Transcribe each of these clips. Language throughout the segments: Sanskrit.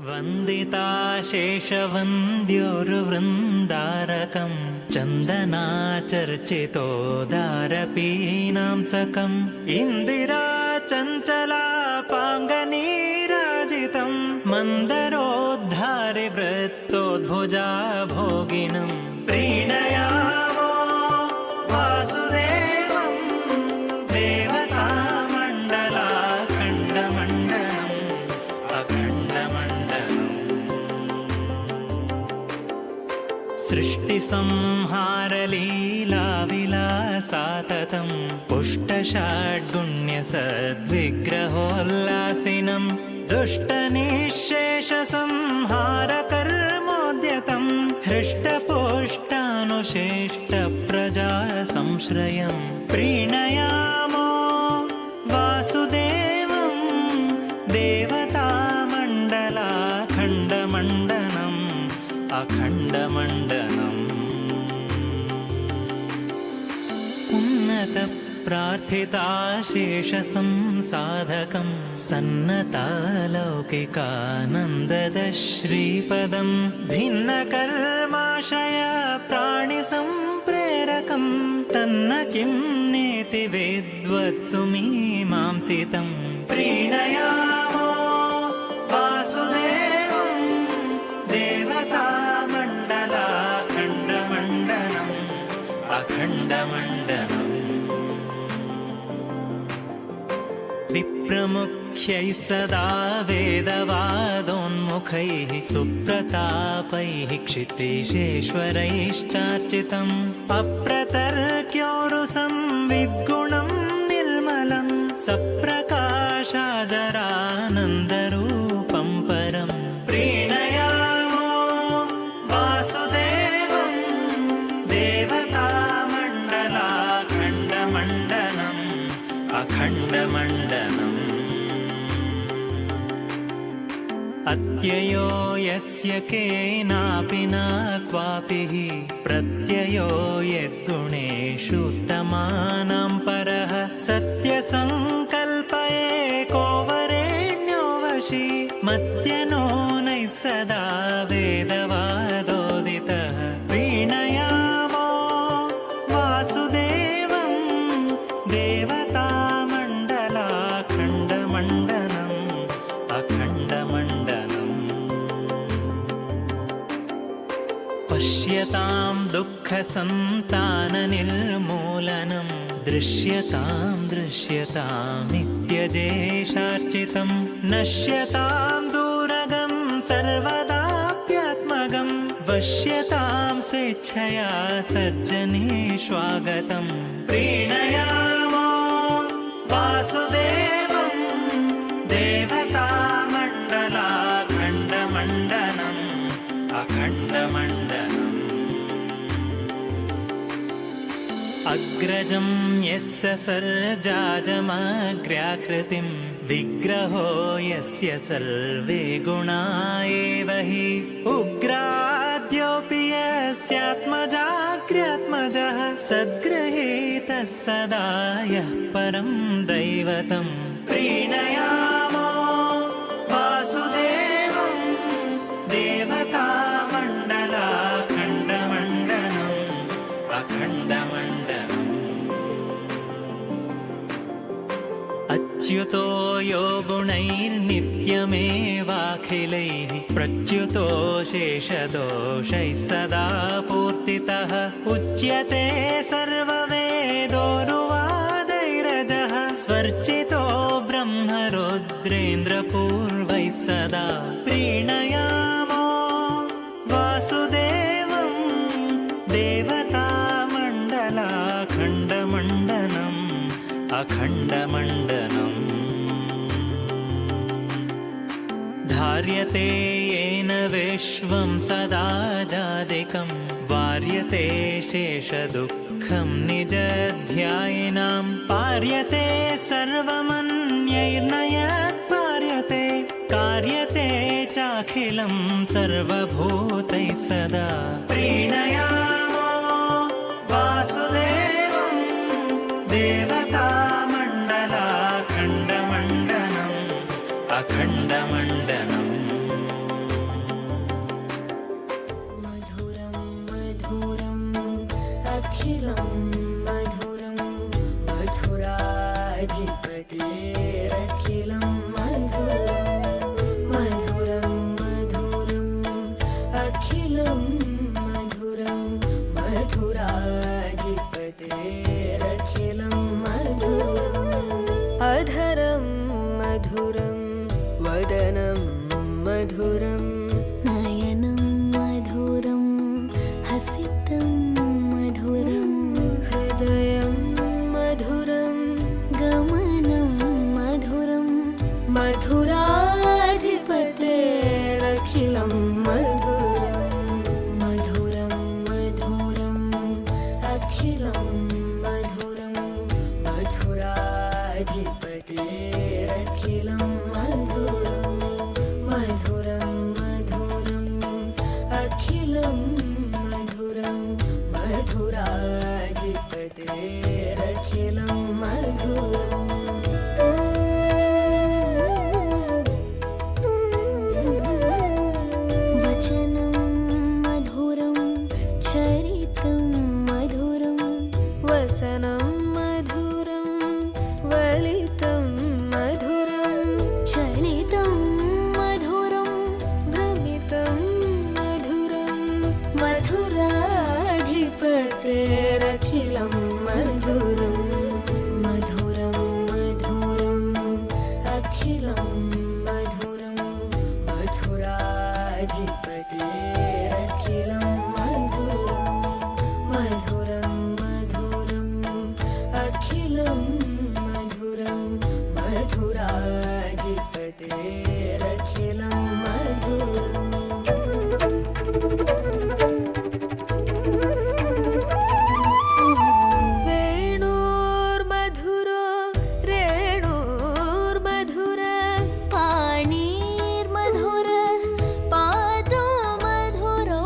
वन्दिताशेषवन्द्योर्वृन्दारकं चन्दनाचर्चितोदारपीनांसकम् इन्दिरा चञ्चलापाङ्गनीराजितं मन्दरोद्धारि वृत्तोद्भुजा भोगिनं प्रीणयामो वासुदेवं देवतामण्डलाखण्डमण्डलम् अखण्डमण्डलम् सृष्टिसंहारलीलाविलासाततं पुष्टषाड्गुण्यसद्विग्रहोल्लासिनं दुष्टनिःशेषसंहारकर्मोद्यतं हृष्टपुष्टानुशिष्टप्रजासंश्रयं प्रीणयामो वासुदेवं देवतामण्डलाखण्डमण्डलम् अखण्डमण्डलम् उन्नतप्रार्थिताशेषसंसाधकं सन्नतालौकिकानन्ददश्रीपदं भिन्नकर्माशय प्राणिसम्प्रेरकं तन्न किं नेति विद्वत्सु मीमांसितं प्रीणयामो वासुदेवं देवतामण्डलाखण्डमण्डलम् अखण्डमण्डलम् विप्रमुख्यैः सदा वेदवादोन्मुखैः सुप्रतापैः क्षितिशेश्वरैश्चार्चितम् अप्रतर्क्योरुसं विद्गुणं निर्मलं सप्रकाशाजरानन्दरूपं परं प्रीणयामो वासुदेवं देवतामण्डलाखण्डमण्डलम् अखण्डमण्डलम् अत्ययो यस्य केनापि न क्वापि प्रत्ययो यद्गुणेषु उत्तमानां परः सत्यसङ्कल्प एको वरेण्यो वशी मत्यनो नैः सदा वेदवादोदितः प्रीणयामो वासुदेवं देवतामण्डलाखण्डमण्डलम् अखण्डमण्डलम् पश्यतां दुःखसन्ताननिर्मूलनं दृश्यतां दृश्यतामित्यजेशार्चितं नश्यतां दूरगं सर्वदाप्यात्मगं वश्यतां स्वेच्छया सज्जनेष्वागतं प्रीणयामो वासुदेवं देवतामण्डलाखण्डमण्डलम् अखण्डमण्डलम् अग्रजं यस्य सर्जाजमग्र्याकृतिं विग्रहो यस्य सर्वे गुणा एव हि उग्राद्योऽपि यस्यात्मजाग्र्यात्मजः सद्गृहीतः सदा यः परं दैवतं प्रीणयामो वासुदेवं देवतामण्डलाखण्डमण्डलम् अखण्डमण्डलम् अच्युतो यो गुणैर्नित्यमेवाखिलैः प्रच्युतो शेषदोषैः सदा पूर्तितः उच्यते सर्ववेदोरुवादैरजः स्वर्चितो ब्रह्मरुद्रेन्द्रपूर्वैः सदा प्रीणयामो वासुदेवं देवतामण्डलाखण्डमण्डलम् अखण्डमण्डलम् धार्यते येन विश्वं सदा जादिकं वार्यते शेषदुःखं निजध्यायिनां पार्यते सर्वमन्यैर्नयत्पार्यते कार्यते चाखिलं सर्वभूतैः सदा प्रीणयामो वासुदेवं देवतामण्डलाखण्डमण्डलम् अखण्डमण्डलम् मधुराधिपतेरखिलं मधुरं मधुरं मधुरम् अखिलं मधुरं मधुराधिपतेरखिलं मधुरं मधुरं मधुरम् अखिलं मधुरं मधुराधिपतेरखिलं मधुरम् वेणोर्मधुरो रेणोर्मधुर पाणिर्मधुर पादो मधुरो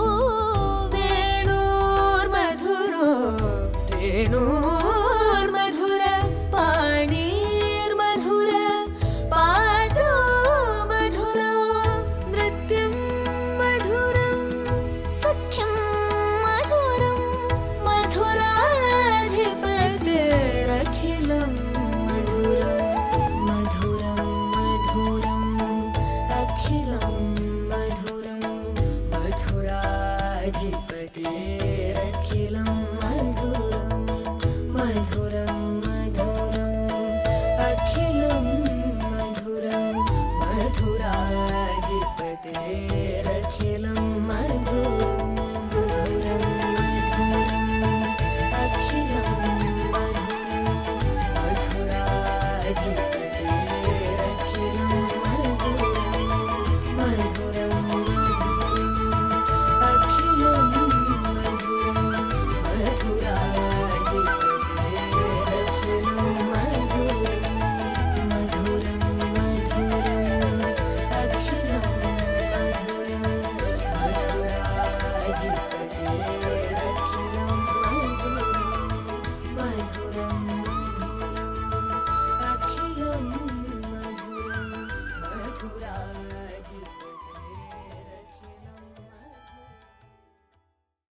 वेणोर्मधुरो रेणोर्मधुर पाणिर्मधुर पादो मधुरो नृत्यं मधुरं सख्यं मधुरं मधुराधिपतेरखिलं मधुरं मधुरं मधुरम् अखिलं मधुरं मधुराधिपतेरखिलं मधुरं मधुरं मधुरम् अखिलं मधुरं मधुराधिपतेरखिलं